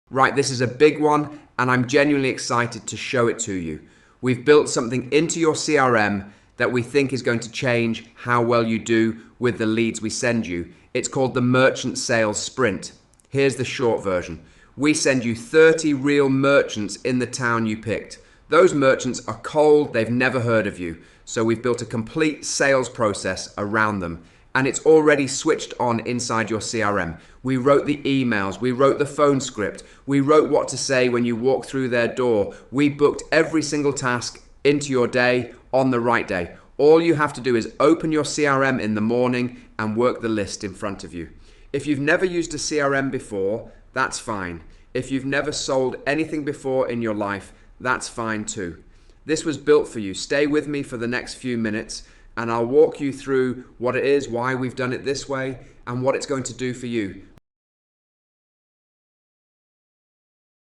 Right, this is a big one, and I'm genuinely excited to show it to you. We've built something into your CRM that we think is going to change how well you do with the leads we send you. It's called the Merchant Sales Sprint. Here's the short version. We send you 30 real merchants in the town you picked. Those merchants are cold, they've never heard of you. So we've built a complete sales process around them. And it's already switched on inside your CRM. We wrote the emails, we wrote the phone script, we wrote what to say when you walk through their door. We booked every single task into your day on the right day. All you have to do is open your CRM in the morning and work the list in front of you. If you've never used a CRM before, that's fine. If you've never sold anything before in your life, that's fine too. This was built for you. Stay with me for the next few minutes, and I'll walk you through what it is, why we've done it this way, and what it's going to do for you.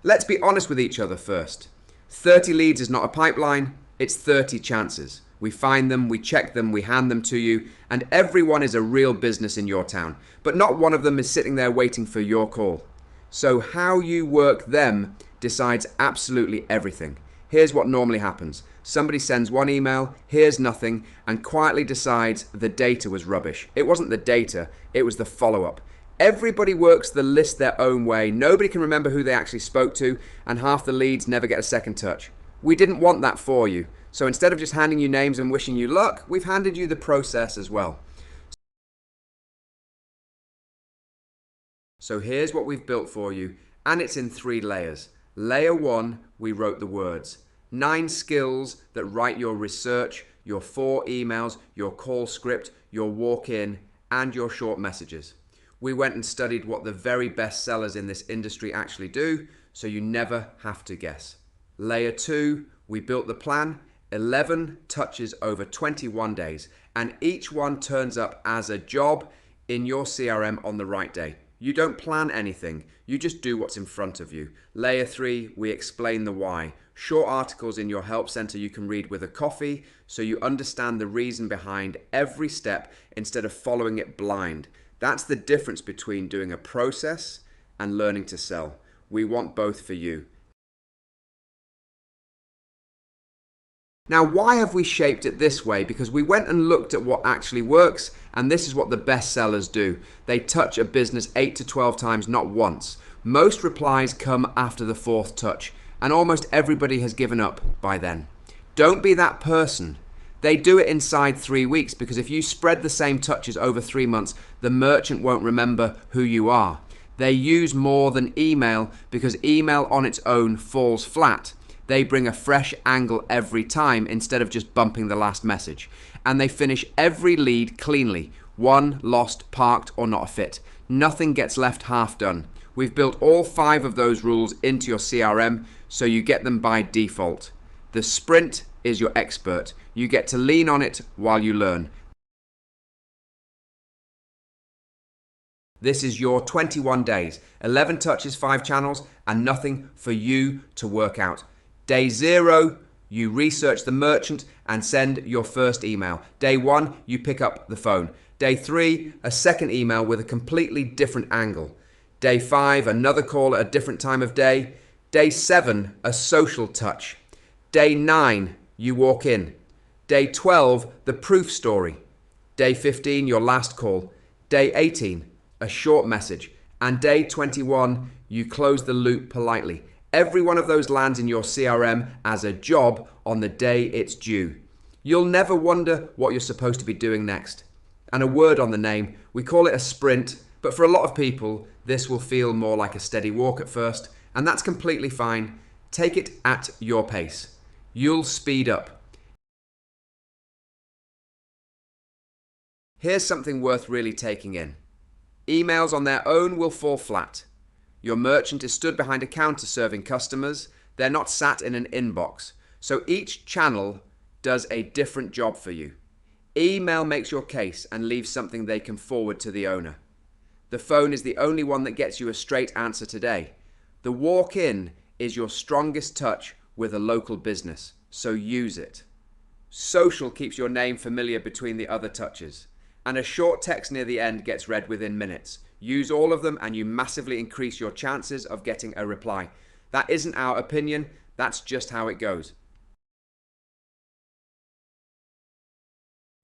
Let's be honest with each other first. 30 leads is not a pipeline, it's 30 chances. We find them, we check them, we hand them to you, and everyone is a real business in your town. But not one of them is sitting there waiting for your call. So how you work them decides absolutely everything. Here's what normally happens. Somebody sends one email, hears nothing, and quietly decides the data was rubbish. It wasn't the data, it was the follow-up. Everybody works the list their own way. Nobody can remember who they actually spoke to, and half the leads never get a second touch. We didn't want that for you. So instead of just handing you names and wishing you luck, we've handed you the process as well. So here's what we've built for you, and it's in 3 layers. Layer 1, we wrote the words. 9 skills that write your research, your 4 emails, your call script, your walk-in, and your short messages. We went and studied what the very best sellers in this industry actually do, so you never have to guess. Layer 2, we built the plan. 11 touches over 21 days, and each one turns up as a job in your CRM on the right day. You don't plan anything, you just do what's in front of you. Layer 3, we explain the why. Short articles in your help center you can read with a coffee, so you understand the reason behind every step instead of following it blind. That's the difference between doing a process and learning to sell. We want both for you. Now, why have we shaped it this way? Because we went and looked at what actually works, and this is what the best sellers do. They touch a business 8 to 12 times, not once. Most replies come after the 4th touch, and almost everybody has given up by then. Don't be that person. They do it inside 3 weeks, because if you spread the same touches over 3 months, the merchant won't remember who you are. They use more than email because email on its own falls flat. They bring a fresh angle every time instead of just bumping the last message. And they finish every lead cleanly. Won, lost, parked, or not a fit. Nothing gets left half done. We've built all 5 of those rules into your CRM, so you get them by default. The sprint is your expert. You get to lean on it while you learn. This is your 21 days. 11 touches, 5 channels, and nothing for you to work out. Day 0, you research the merchant and send your first email. Day 1, you pick up the phone. Day 3, a second email with a completely different angle. Day 5, another call at a different time of day. Day 7, a social touch. Day 9, you walk in. Day 12, the proof story. Day 15, your last call. Day 18, a short message. And day 21, you close the loop politely. Every one of those lands in your CRM as a job on the day it's due. You'll never wonder what you're supposed to be doing next. And a word on the name, we call it a sprint, but for a lot of people, this will feel more like a steady walk at first, and that's completely fine. Take it at your pace. You'll speed up. Here's something worth really taking in. Emails on their own will fall flat. Your merchant is stood behind a counter serving customers. They're not sat in an inbox. So each channel does a different job for you. Email makes your case and leaves something they can forward to the owner. The phone is the only one that gets you a straight answer today. The walk-in is your strongest touch with a local business, so use it. Social keeps your name familiar between the other touches. And a short text near the end gets read within minutes. Use all of them and you massively increase your chances of getting a reply. That isn't our opinion, that's just how it goes.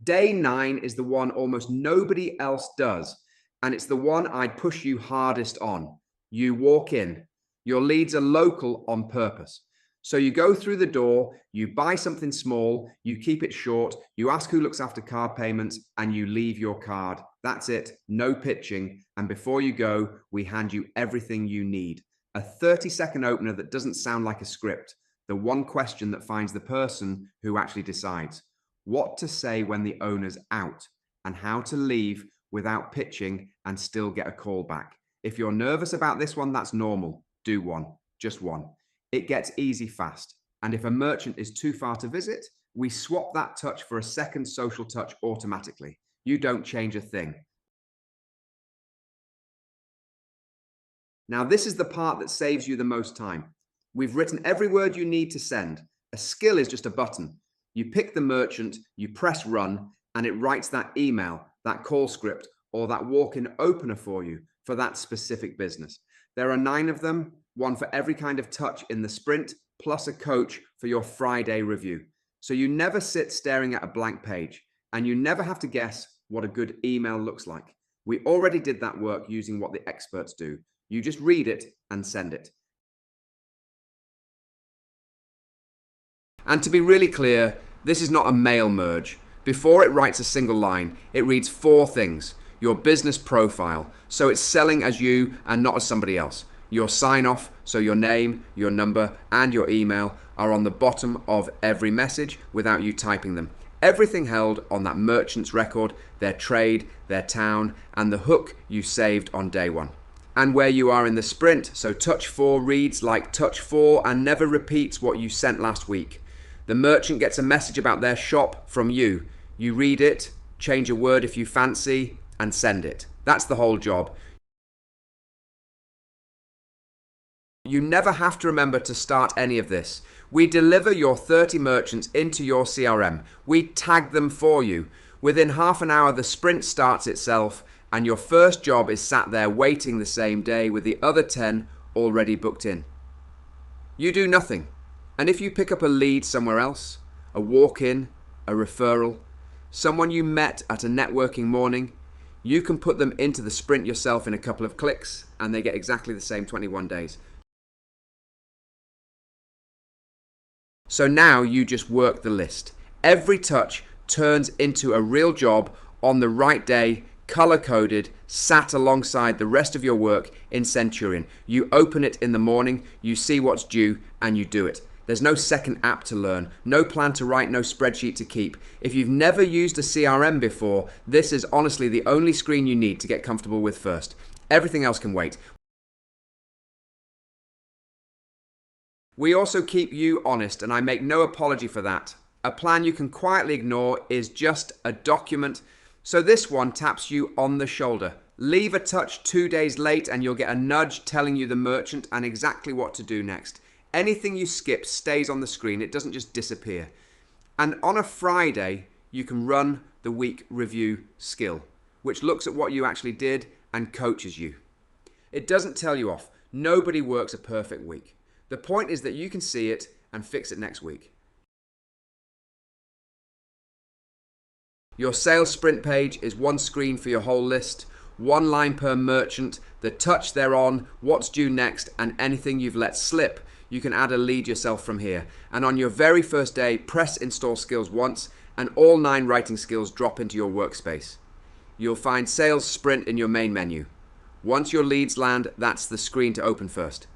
Day 9 is the one almost nobody else does, and it's the one I'd push you hardest on. You walk in. Your leads are local on purpose. So you go through the door, you buy something small, you keep it short, you ask who looks after card payments, and you leave your card. That's it, no pitching. And before you go, we hand you everything you need. A 30-second opener that doesn't sound like a script. The one question that finds the person who actually decides. What to say when the owner's out, and how to leave without pitching and still get a call back. If you're nervous about this one, that's normal. Do one, just one. It gets easy fast. And if a merchant is too far to visit, we swap that touch for a second social touch automatically. You don't change a thing. Now, this is the part that saves you the most time. We've written every word you need to send. A skill is just a button. You pick the merchant, you press run, and it writes that email, that call script, or that walk-in opener for you for that specific business. There are 9 of them, one for every kind of touch in the sprint, plus a coach for your Friday review. So you never sit staring at a blank page, and you never have to guess what a good email looks like. We already did that work using what the experts do. You just read it and send it. And to be really clear, this is not a mail merge. Before it writes a single line, it reads 4 things. Your business profile, so it's selling as you and not as somebody else. Your sign-off, so your name, your number, and your email are on the bottom of every message without you typing them. Everything held on that merchant's record, their trade, their town, and the hook you saved on day 1. And where you are in the sprint, so touch 4 reads like touch 4 and never repeats what you sent last week. The merchant gets a message about their shop from you. You read it, change a word if you fancy, and send it. That's the whole job. You never have to remember to start any of this. We deliver your 30 merchants into your CRM. We tag them for you. Within half an hour, the sprint starts itself, and your first job is sat there waiting the same day with the other 10 already booked in. You do nothing. And if you pick up a lead somewhere else, a walk-in, a referral, someone you met at a networking morning, you can put them into the sprint yourself in a couple of clicks, and they get exactly the same 21 days. So now you just work the list. Every touch turns into a real job on the right day, color-coded, sat alongside the rest of your work in Centurion. You open it in the morning, you see what's due, and you do it. There's no second app to learn, no plan to write, no spreadsheet to keep. If you've never used a CRM before, this is honestly the only screen you need to get comfortable with first. Everything else can wait. We also keep you honest, and I make no apology for that. A plan you can quietly ignore is just a document, so this one taps you on the shoulder. Leave a touch 2 days late and you'll get a nudge telling you the merchant and exactly what to do next. Anything you skip stays on the screen, it doesn't just disappear. And on a Friday, you can run the week review skill, which looks at what you actually did and coaches you. It doesn't tell you off. Nobody works a perfect week. The point is that you can see it and fix it next week. Your sales sprint page is one screen for your whole list, 1 line per merchant, the touch they're on, what's due next, and anything you've let slip. You can add a lead yourself from here. And on your very first day, press install skills once, and all 9 writing skills drop into your workspace. You'll find sales sprint in your main menu. Once your leads land, that's the screen to open first.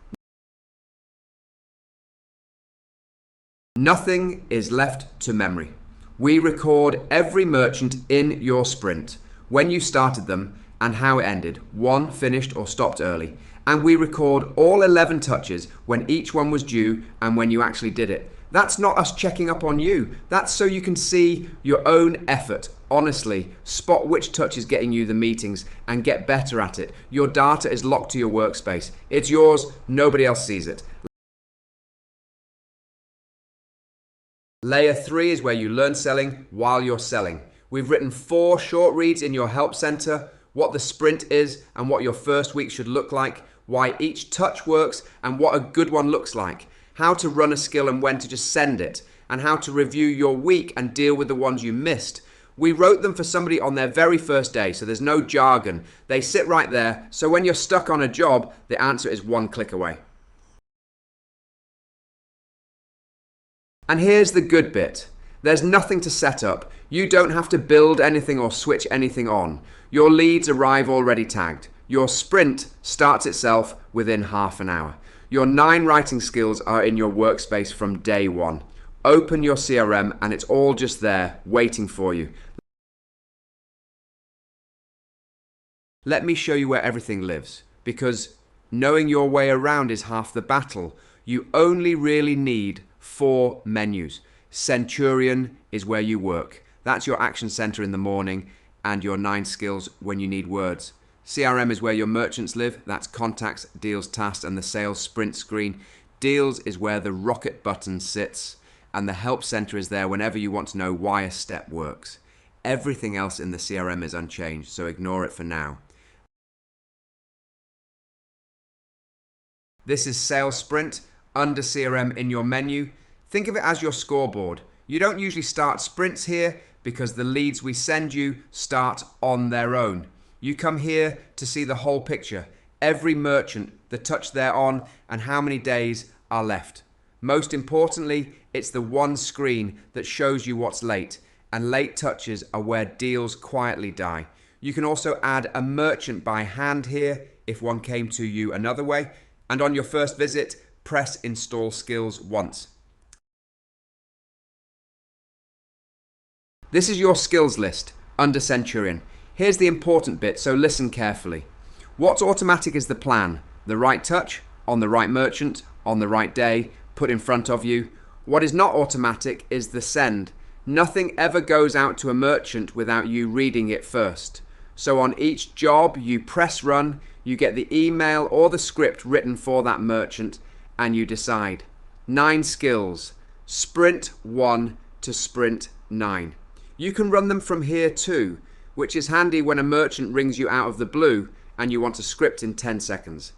Nothing is left to memory. We record every merchant in your sprint, when you started them and how it ended, won, finished or stopped early. And we record all 11 touches when each one was due and when you actually did it. That's not us checking up on you. That's so you can see your own effort. Honestly, spot which touch is getting you the meetings and get better at it. Your data is locked to your workspace. It's yours, nobody else sees it. Layer 3 is where you learn selling while you're selling. We've written 4 short reads in your help center, what the sprint is and what your first week should look like, why each touch works and what a good one looks like, how to run a skill and when to just send it, and how to review your week and deal with the ones you missed. We wrote them for somebody on their very first day, so there's no jargon. They sit right there, so when you're stuck on a job, the answer is one click away. And here's the good bit. There's nothing to set up. You don't have to build anything or switch anything on. Your leads arrive already tagged. Your sprint starts itself within half an hour. Your 9 writing skills are in your workspace from day one. Open your CRM and it's all just there, waiting for you. Let me show you where everything lives, because knowing your way around is half the battle. You only really need 4 menus. Centurion is where you work. That's your action center in the morning and your 9 skills when you need words. CRM is where your merchants live. That's contacts, deals, tasks, and the sales sprint screen. Deals is where the rocket button sits, and the help center is there whenever you want to know why a step works. Everything else in the CRM is unchanged, so ignore it for now. This is Sales Sprint under CRM in your menu. Think of it as your scoreboard. You don't usually start sprints here because the leads we send you start on their own. You come here to see the whole picture, every merchant, the touch they're on, and how many days are left. Most importantly, it's the one screen that shows you what's late, and late touches are where deals quietly die. You can also add a merchant by hand here if one came to you another way, and on your first visit, press Install Skills once. This is your skills list under Centurion. Here's the important bit, so listen carefully. What's automatic is the plan. The right touch, on the right merchant, on the right day, put in front of you. What is not automatic is the send. Nothing ever goes out to a merchant without you reading it first. So on each job, you press run, you get the email or the script written for that merchant, and you decide. 9 skills, sprint 1 to sprint 9. You can run them from here too, which is handy when a merchant rings you out of the blue and you want a script in 10 seconds.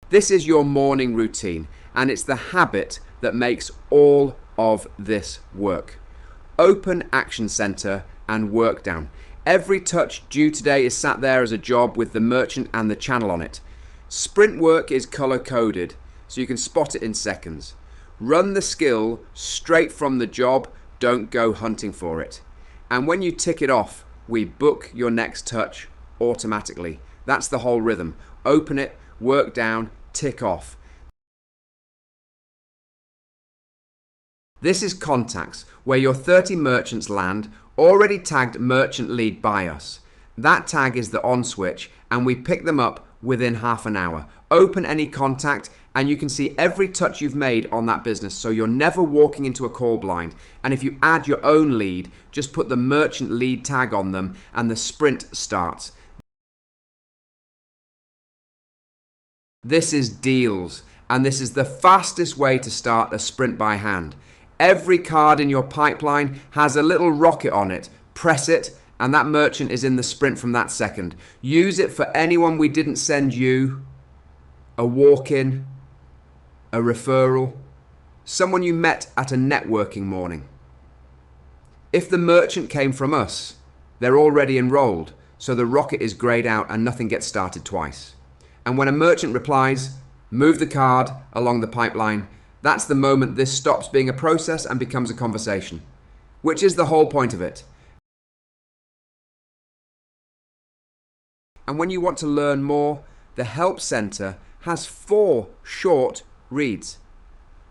This is your morning routine, and it's the habit that makes all of this work. Open Action Center and work down. Every touch due today is sat there as a job with the merchant and the channel on it. Sprint work is color coded, so you can spot it in seconds. Run the skill straight from the job, don't go hunting for it. And when you tick it off, we book your next touch automatically. That's the whole rhythm. Open it, work down, tick off. This is contacts, where your 30 merchants land, already tagged merchant lead by us. That tag is the on switch, and we pick them up within half an hour. Open any contact and you can see every touch you've made on that business, so you're never walking into a call blind. And if you add your own lead, just put the merchant lead tag on them and the sprint starts. This is deals, and this is the fastest way to start a sprint by hand. Every card in your pipeline has a little rocket on it. Press it, and that merchant is in the sprint from that second. Use it for anyone we didn't send you, a walk-in, a referral, someone you met at a networking morning. If the merchant came from us, they're already enrolled, so the rocket is grayed out and nothing gets started twice. And when a merchant replies, move the card along the pipeline, that's the moment this stops being a process and becomes a conversation, which is the whole point of it. And when you want to learn more, the Help Center has 4 short reads: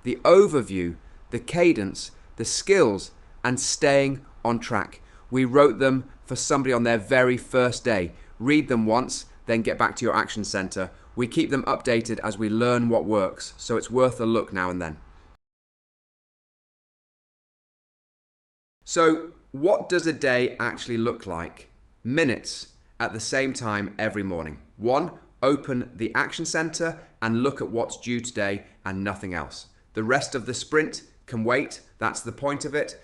the overview, the cadence, the skills, and staying on track. We wrote them for somebody on their very first day. Read them once, then get back to your action center. We keep them updated as we learn what works, so it's worth a look now and then. So, what does a day actually look like? Minutes at the same time every morning. 1, open the action center and look at what's due today and nothing else. The rest of the sprint can wait, that's the point of it.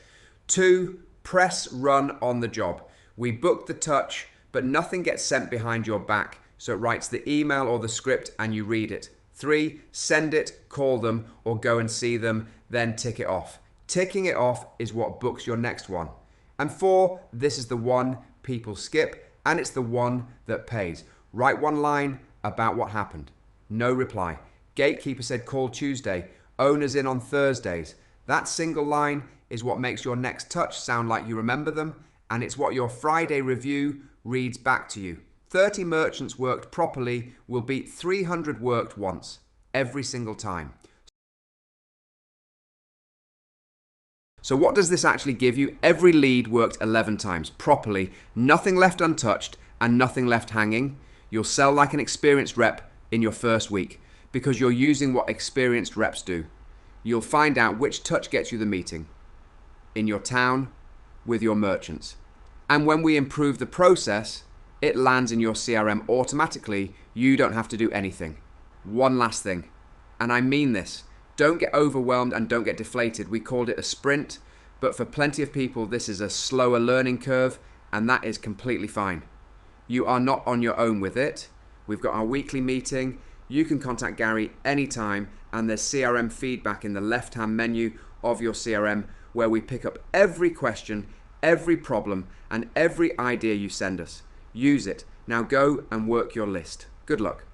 2, Press run on the job. We book the touch, but nothing gets sent behind your back, so it writes the email or the script and you read it. 3, send it, call them, or go and see them, then tick it off. Ticking it off is what books your next one. And 4, this is the one people skip, and it's the one that pays. Write one line about what happened. No reply. Gatekeeper said call Tuesday. Owner's in on Thursdays. That single line is what makes your next touch sound like you remember them, and it's what your Friday review reads back to you. 30 merchants worked properly will beat 300 worked once, every single time. So what does this actually give you? Every lead worked 11 times, properly, nothing left untouched and nothing left hanging. You'll sell like an experienced rep in your first week because you're using what experienced reps do. You'll find out which touch gets you the meeting in your town with your merchants. And when we improve the process, it lands in your CRM automatically. You don't have to do anything. One last thing, and I mean this. Don't get overwhelmed and don't get deflated. We called it a sprint, but for plenty of people, this is a slower learning curve, and that is completely fine. You are not on your own with it. We've got our weekly meeting. You can contact Gary anytime, and there's CRM feedback in the left-hand menu of your CRM where we pick up every question, every problem, and every idea you send us. Use it. Now go and work your list. Good luck.